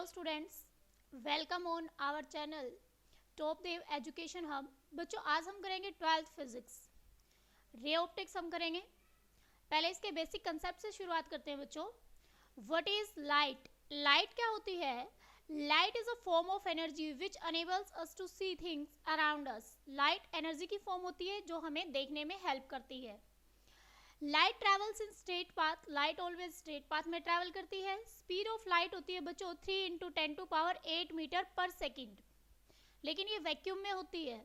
Hello students, welcome on our channel top Dev education hub. बच्चों आज हम करेंगे 12th फिजिक्स, रे ऑप्टिक्स हम करेंगे। पहले इसके बेसिक कंसेप्ट से शुरुआत करते हैं बच्चों। What is light? लाइट क्या होती है? Light is a form of energy which enables us to see things around us. Light energy की फॉर्म होती है जो हमें देखने में हेल्प करती है। Light travels in straight path, light always straight path में ट्रेवल करती है। स्पीड ऑफ लाइट होती है बच्चों 3 × 10⁸ मीटर पर सेकेंड, लेकिन ये वैक्यूम में होती है।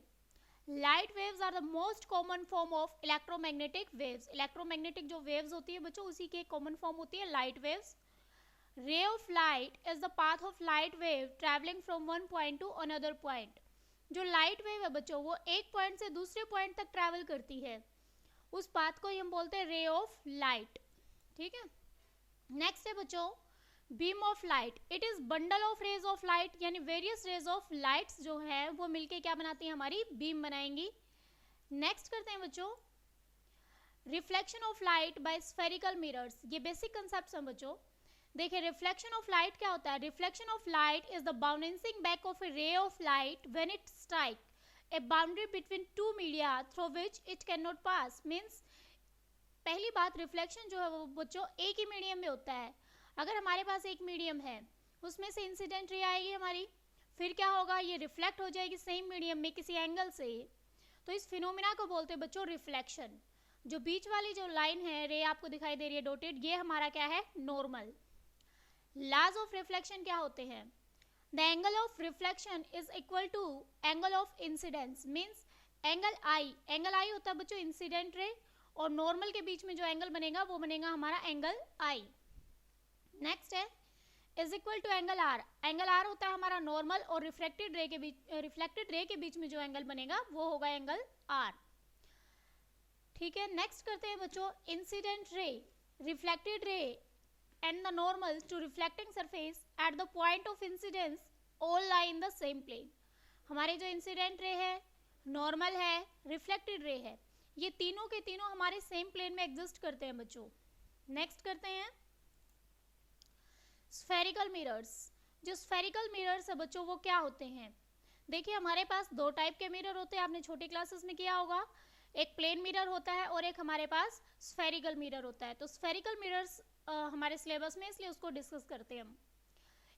Light waves are the most common form of electromagnetic waves. Electromagnetic जो वेव्स होती है बच्चों उसी की एक कॉमन फॉर्म होती है लाइट वेव्स। रे of light is the path of light wave travelling from one point two another point. जो लाइट वेव है बच्चों वो एक पॉइंट से दूसरे पॉइंट तक ट्रेवल करती है, उस पाथ को ही हम बोलते हैं रे ऑफ लाइट। ठीक है, नेक्स्ट है बच्चों beam of light. It is bundle of rays of light, यानी वेरियस रेज ऑफ लाइट्स जो है वो मिलके क्या बनाती है, हमारी बीम बनाएंगी। नेक्स्ट करते हैं बच्चों reflection of light by spherical mirrors. ये बेसिक कंसेप्ट हैं बच्चों। देखिए रिफ्लेक्शन ऑफ लाइट क्या होता है? Reflection of light is the bouncing back of ए रे of light when it strike a boundary between two media through which it cannot pass। means पहली बात रिफ्लेक्शन जो है वो बच्चों एक ही मीडियम में होता है। अगर हमारे पास एक मीडियम है उसमें से इंसिडेंट रे आएगी हमारी, फिर क्या होगा, ये रिफ्लेक्ट हो जाएगी सेम मीडियम में किसी एंगल से। तो इस फिनोमिना को बोलते हैं बच्चों रिफ्लेक्शन। जो बीच वाली जो लाइन है रे आपको दिखाई दे रही है डॉटेड, ये हमारा क्या है, नॉर्मल। लॉज ऑफ रिफ्लेक्शन क्या होते हैं? The angle of reflection is equal to angle of incidence। means angle I होता है बच्चों इंसिडेंट रे और नॉर्मल के बीच में जो एंगल बनेगा वो बनेगा हमारा एंगल I। नेक्स्ट है is equal to angle R। Angle R होता है हमारा नॉर्मल और रिफ्लेक्टेड रे के बीच में जो एंगल बनेगा वो होगा एंगल R। ठीक है, नेक्स्ट करते हैं बच्चों incident ray, reflected ray and the normal to reflecting surface at the point of incidence all lie in the same plane। हमारे जो इंसिडेंट रे है, नॉर्मल है, रिफ्लेक्टेड रे है, ये तीनों के तीनों हमारे सेम प्लेन में एग्जिस्ट करते हैं बच्चों। नेक्स्ट करते हैं स्फेरिकल मिरर्स। जो स्फेरिकल मिरर्स है बच्चों वो क्या होते हैं? देखिए हमारे पास दो टाइप के मिरर होते हैं, आपने छोटी क्लासेस में किया होगा। एक प्लेन मिरर होता है और एक हमारे पास स्फेरिकल मिरर होता है। तो स्फेरिकल मिरर्स हमारे सिलेबस में, इसलिए उसको डिस्कस करते हैं हम।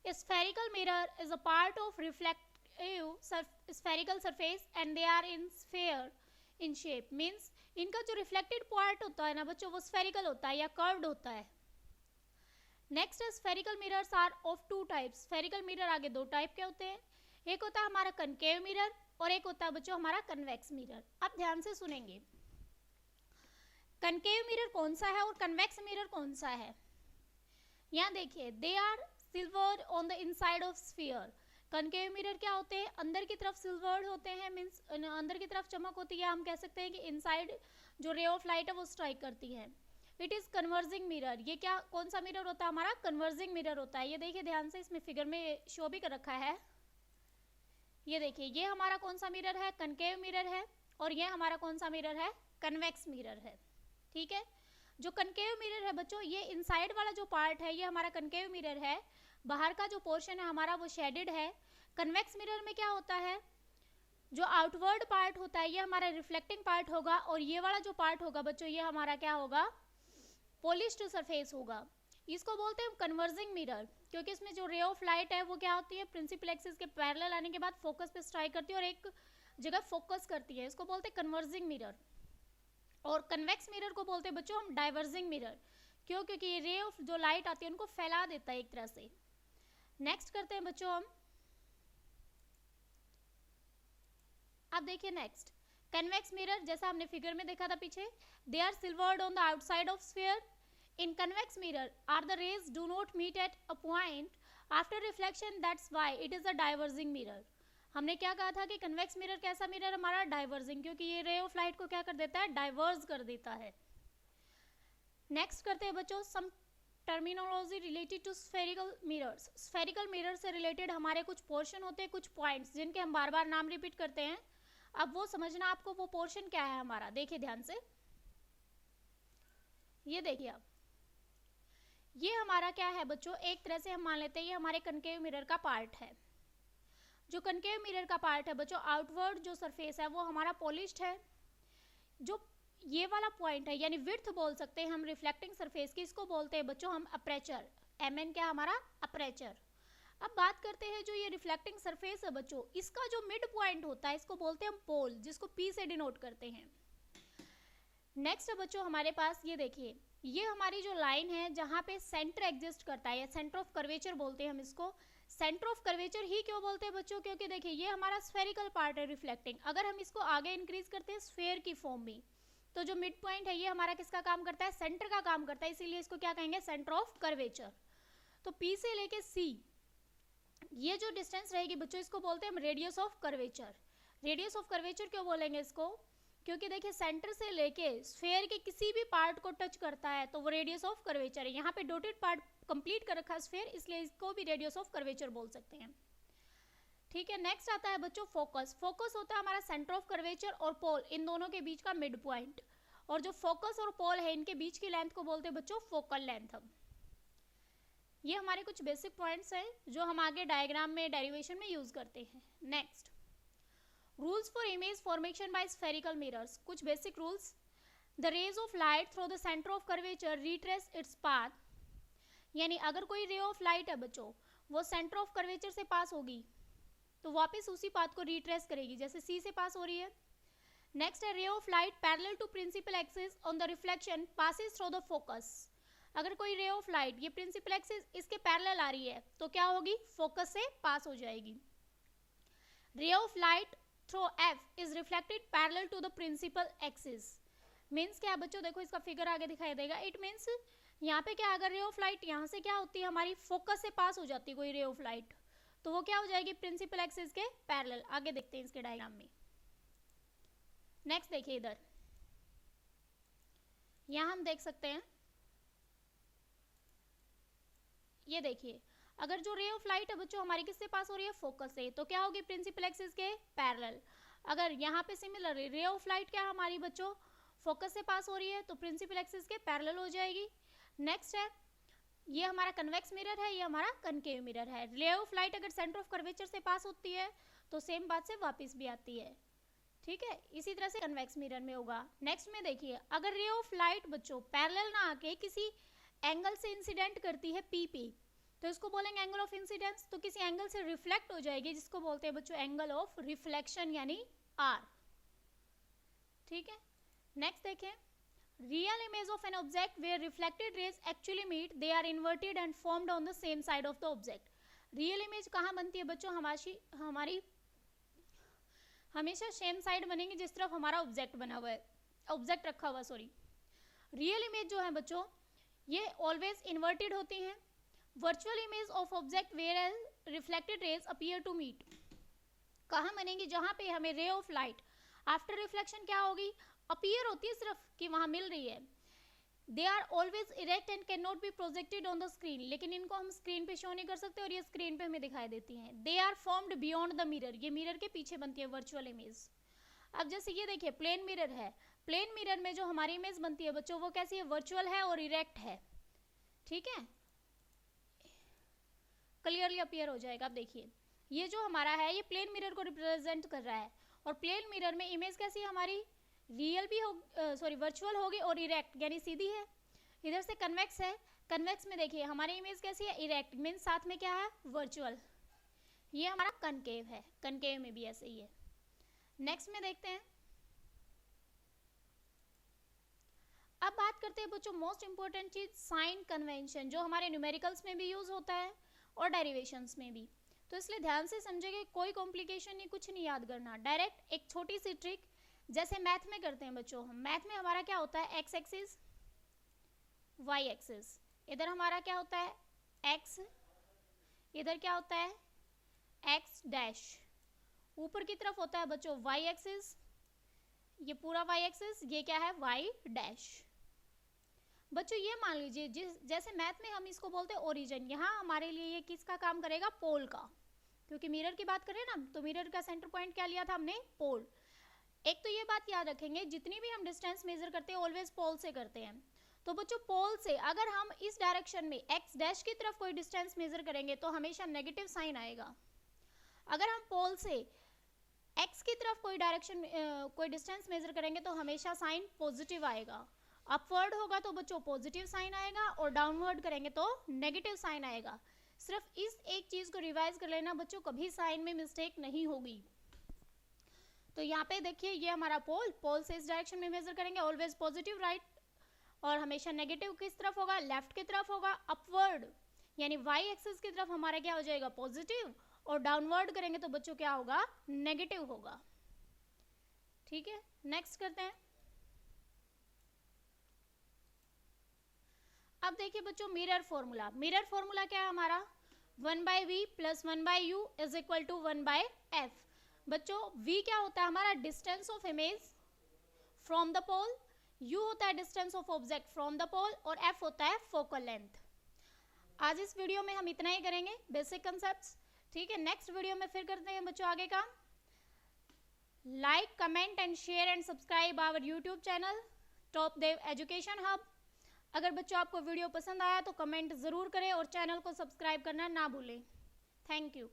Spherical mirror is a part of reflective spherical surface and they are in sphere in shape. Means इनका जो रिफ्लेक्टेड पार्ट होता है ना बच्चों वो स्फेरिकल होता है या कर्व्ड होता है। Next spherical mirrors are of two types. Spherical mirror आगे दो टाइप के होते हैं, एक होता है हमारा कनकेव मिरर और एक होता है बच्चों हमारा कन्वेक्स मिरर। अब ध्यान से सुनेंगे कनकेव मिरर कौन सा है और कन्वेक्स मिरर कौन सा है। यहाँ देखिए they are silvered on the inside of sphere. Concave mirror क्या होते हैं, अंदर की तरफ सिल्वर्ड होते हैं, मीन्स अंदर की तरफ चमक होती है। हम कह सकते हैं कि इनसाइड जो रे ऑफ लाइट है वो स्ट्राइक करती है। It is converging mirror. ये क्या कौन सा मिरर होता है, हमारा कन्वर्जिंग मिरर होता है। ये देखिए ध्यान से, इसमें फिगर में शो भी कर रखा है। ये देखिए ये हमारा कौन सा मिरर है, कनकेव मिरर है, और ये हमारा कौन सा मिरर है, कन्वेक्स मिरर है। ठीक है, जो कनकेव मिरर है बच्चों ये इनसाइड वाला जो पार्ट है ये हमारा कनकेव मिरर है, बाहर का जो पोर्शन है हमारा वो शेडेड है। कन्वेक्स मिरर में क्या होता है, जो आउटवर्ड पार्ट होता है ये हमारा रिफ्लेक्टिंग पार्ट होगा और ये वाला जो पार्ट होगा बच्चों ये हमारा क्या होगा, पॉलिश्ड सरफेस होगा। इसको बोलते हैं कन्वर्जिंग मिरर, क्योंकि इसमें जो रे ऑफ लाइट है वो क्या होती है, प्रिंसिपल एक्सिस के पैरेलल आने के बाद फोकस पे स्ट्राइक करती है और एक जगह फोकस करती है। इसको बोलते हैं कन्वर्जिंग मिरर। और कन्वेक्स मिरर को बोलते हैं बच्चों हम डाइवर्जिंग मिरर, क्यों, क्योंकि ये रे ऑफ जो लाइट आती है उनको फैला देता है एक तरह से। नेक्स्ट करते हैं बच्चों हम, अब देखिए नेक्स्ट कन्वेक्स मिरर, जैसा हमने फिगर में देखा था पीछे, they are silvered on the outside of sphere. In convex mirror are the rays do not meet at a point after reflection, that's why it is a diverging mirror. हमने क्या कहा था कि कन्वेक्स मिरर कैसा mirror हमारा, diverging, क्योंकि ये रे ऑफ लाइट को क्या कर देता है, डाइवर्ज कर देता है। नेक्स्ट करते हैं बच्चों some terminology related to spherical mirrors. Spherical mirror से रिलेटेड हमारे कुछ पोर्शन होते हैं, कुछ पॉइंट्स जिनके हम बार बार नाम रिपीट करते हैं। अब वो समझना आपको वो पोर्शन क्या है हमारा। देखिए ध्यान से, ये देखिए आप, ये हमारा क्या है बच्चों, एक तरह से हम मान लेते हैं ये हमारे कनकेव मिरर का पार्ट है। जो कनकेव मिरर का पार्ट है बच्चों, आउटवर्ड जो सरफेस है वो हमारा पॉलिश्ड है। जो ये वाला पॉइंट है यानी विड्थ बोल सकते हैं हम रिफ्लेक्टिंग सरफेस की, इसको बोलते हैं बच्चों हम अपर्चर। एमएन क्या हमारा, अपर्चर। अब बात करते हैं जो ये रिफ्लेक्टिंग सरफेस है बच्चों, इसका जो मिड पॉइंट होता है इसको बोलते हैं हम पोल, जिसको पी से डिनोट करते हैं। नेक्स्ट है बच्चों हमारे पास ये देखिए, ये हमारी जो लाइन है जहाँ पे सेंटर एग्जिस्ट करता है, या सेंटर ऑफ कर्वेचर बोलते हैं हम इसको। सेंटर ऑफ कर्वेचर ही क्यों बोलते हैं बच्चों, क्योंकि देखिए ये हमारा स्फेरिकल पार्ट है रिफ्लेक्टिंग। अगर हम इसको आगे इंक्रीज करते हैं स्फेयर की फॉर्म में, तो जो मिड पॉइंट है ये हमारा किसका काम करता है, सेंटर का काम करता है, इसीलिए इसको क्या कहेंगे, सेंटर ऑफ कर्वेचर। तो पी से लेके सी ये जो डिस्टेंस रहेगी बच्चों, इसको बोलते हैं हम radius of curvature. Radius of curvature क्यों बोलेंगे इसको, क्योंकि देखिए सेंटर से लेके स्फेयर के किसी भी पार्ट को टच करता है तो वो रेडियस ऑफ कर्वेचर है। यहाँ पे डॉटेड पार्ट कंप्लीट कर रखा है स्फेयर, इसलिए इसको भी रेडियस ऑफ कर्वेचर बोल सकते हैं। ठीक है, नेक्स्ट आता है बच्चों फोकस। फोकस होता है हमारा सेंटर ऑफ कर्वेचर और पोल, इन दोनों के बीच का मिड पॉइंट। और जो फोकस और पोल है इनके बीच की लेंथ को बोलते हैं बच्चों फोकल लेंथ। हम ये हमारे कुछ बेसिक पॉइंट्स हैं जो हम आगे डायग्राम में डेरिवेशन में यूज करते हैं। Next, rules for image formation by spherical mirrors. कुछ basic rules, the rays of light through the centre of curvature retrace its path, यानी अगर कोई रे ऑफ लाइट है बच्चों वो सेंटर ऑफ कर्वेचर से पास होगी तो वापस उसी पाथ को रिट्रेस करेगी, जैसे सी से पास हो रही है। नेक्स्ट है ray of light parallel to principal axis on the reflection passes through the focus. अगर कोई रे ऑफ लाइट ये प्रिंसिपल एक्सिस इसके पैरेलल आ रही है तो क्या होगी, फोकस से पास हो जाएगी। Ray of light through F is reflected parallel to the principal axis. Means क्या है बच्चों, देखो इसका फिगर आगे दिखाई देगा। इट मीन्स यहाँ पे क्या, अगर रे ऑफ लाइट यहाँ से क्या होती है हमारी फोकस से पास हो जाती है कोई रे ऑफ लाइट, तो वो क्या हो जाएगी, प्रिंसिपल एक्सिस के पैरेलल। आगे देखते हैं इसके डायग्राम में। नेक्स्ट देखिए इधर, यहाँ हम देख सकते हैं, ये देखिए अगर जो रे ऑफ लाइट है बच्चों हमारी किससे पास हो रही है, फोकस से, तो क्या होगी, प्रिंसिपल एक्सिस के पैरेलल। अगर यहाँ पे सिमिलर रे ऑफ लाइट क्या हमारी बच्चों फोकस से पास हो रही है तो प्रिंसिपल एक्सिस के पैरेलल हो जाएगी। नेक्स्ट है, ये हमारा कन्वेक्स मिरर है, ये हमारा कनकेव मिरर है। रे ऑफ लाइट अगर सेंटर ऑफ कर्वेचर से पास होती है तो सेम बात से वापस भी आती है। ठीक है, इसी तरह से कन्वेक्स मिरर में होगा। नेक्स्ट में देखिए, अगर रे ऑफ लाइट बच्चों पैरेलल ना आके किसी एंगल से इंसिडेंट करती है पी पे, तो इसको बोलेंगे एंगल ऑफ इंसिडेंस। तो किसी एंगल से रिफ्लेक्ट हो जाएगी जिसको बोलते हैं बच्चों एंगल ऑफ रिफ्लेक्शन यानी आर। ठीक है, नेक्स्ट देखें, real image of an object where reflected rays actually meet they are inverted and formed on the same side of the object. Real image कहाँ बनती है बच्चों, हमारी हमेशा सेम साइड बनेंगी जिस तरफ हमारा ऑब्जेक्ट बना हुआ है, ऑब्जेक्ट रखा हुआ, सॉरी। रियल इमेज जो है बच्चों ये ऑलवेज इन्वर्टेड होती हैं। Virtual image of object where reflected rays appear to meet कहाँ बनेंगी, जहां पे हमें रे ऑफ लाइट आफ्टर रिफ्लेक्शन क्या होगी, अपीयर होती है सिर्फ कि वहां मिल रही है। They are always erect and can not be projected on the screen, लेकिन इनको हम स्क्रीन पे शो नहीं कर सकते और ये स्क्रीन पे हमें दिखाई देती हैं। They are formed beyond the mirror, ये मिरर के पीछे बनती है वर्चुअल इमेज। अब जैसे ये देखिए प्लेन मिरर है, प्लेन मिरर में जो हमारी इमेज बनती है बच्चों वो कैसी है, वर्चुअल है और इरेक्ट है। ठीक है, क्लियरली अपीयर हो जाएगा। अब देखिए ये जो हमारा है ये प्लेन मिरर को रिप्रेजेंट कर रहा है, और प्लेन मिरर में इमेज कैसी है हमारी, रियल भी हो, सॉरी वर्चुअल होगी और इरेक्ट यानी सीधी है। इधर से कन्वेक्स है, कन्वेक्स में देखिए हमारी इमेज कैसी है, इरेक्ट, मीन्स साथ में क्या है, वर्चुअल। ये हमारा कनकेव है, कनकेव में भी ऐसे ही है। नेक्स्ट में देखते हैं, अब बात करते हैं बच्चों मोस्ट इंपॉर्टेंट चीज साइन कन्वेंशन, जो हमारे न्यूमेरिकल्स में भी यूज होता है और डेरिवेशंस में भी। तो इसलिए ध्यान से समझेंगे, कोई कॉम्प्लिकेशन नहीं, कुछ नहीं याद करना, डायरेक्ट एक छोटी सी ट्रिक जैसे मैथ में करते हैं बच्चों। हम मैथ में हमारा क्या होता है, एक्स एक्सिस वाई एक्सिस, इधर हमारा क्या होता है एक्स, इधर क्या होता है एक्स डैश, ऊपर की तरफ होता है बच्चों वाई एक्सिस, ये पूरा वाई एक्सिस, ये क्या है वाई डैश। बच्चों ये मान लीजिए जैसे मैथ में हम इसको बोलते हैं ओरिजिन, यहाँ हमारे लिए ये किसका काम करेगा, पोल का, क्योंकि मिरर की बात करें ना तो मिरर का सेंटर पॉइंट क्या लिया था हमने, पोल। एक तो ये बात याद रखेंगे जितनी भी हम डिस्टेंस मेजर करते हैं ऑलवेज पोल से करते हैं। तो बच्चों पोल से अगर हम इस डायरेक्शन में एक्स डैश की तरफ कोई डिस्टेंस मेजर करेंगे तो हमेशा नेगेटिव साइन आएगा। अगर हम पोल से एक्स की तरफ कोई डायरेक्शन कोई डिस्टेंस मेजर करेंगे तो हमेशा साइन पॉजिटिव आएगा। अपवर्ड होगा तो बच्चों पॉजिटिव साइन आएगा और डाउनवर्ड करेंगे तो नेगेटिव साइन आएगा। सिर्फ इस एक चीज को रिवाइज कर लेना बच्चों, कभी साइन में मिस्टेक नहीं होगी। तो यहाँ पे देखिए ये हमारा पोल से इस डायरेक्शन में मेजर करेंगे ऑलवेज पॉजिटिव राइट, और हमेशा नेगेटिव किस तरफ होगा, लेफ्ट की तरफ होगा। अपवर्ड यानी वाई एक्सिस की तरफ हमारा क्या हो जाएगा, पॉजिटिव, और डाउनवर्ड करेंगे तो बच्चों क्या होगा, नेगेटिव होगा। ठीक है, नेक्स्ट करते हैं। अब देखिए बच्चों मिरर फॉर्मूला। मिरर फॉर्मूला क्या है हमारा, 1/v plus 1/u is equal to 1/f। बच्चों v क्या होता है हमारा, distance of image from the pole, u होता है distance of object from the pole, और f होता है फोकल लेंथ। आज इस वीडियो में हम इतना ही करेंगे, बेसिक कंसेप्ट्स। ठीक है, नेक्स्ट वीडियो में फिर करते हैं बच्चों आगे का। Like, comment and share and subscribe our YouTube channel top Dev education hub. अगर बच्चों आपको वीडियो पसंद आया तो कमेंट ज़रूर करें और चैनल को सब्सक्राइब करना ना भूलें। Thank you.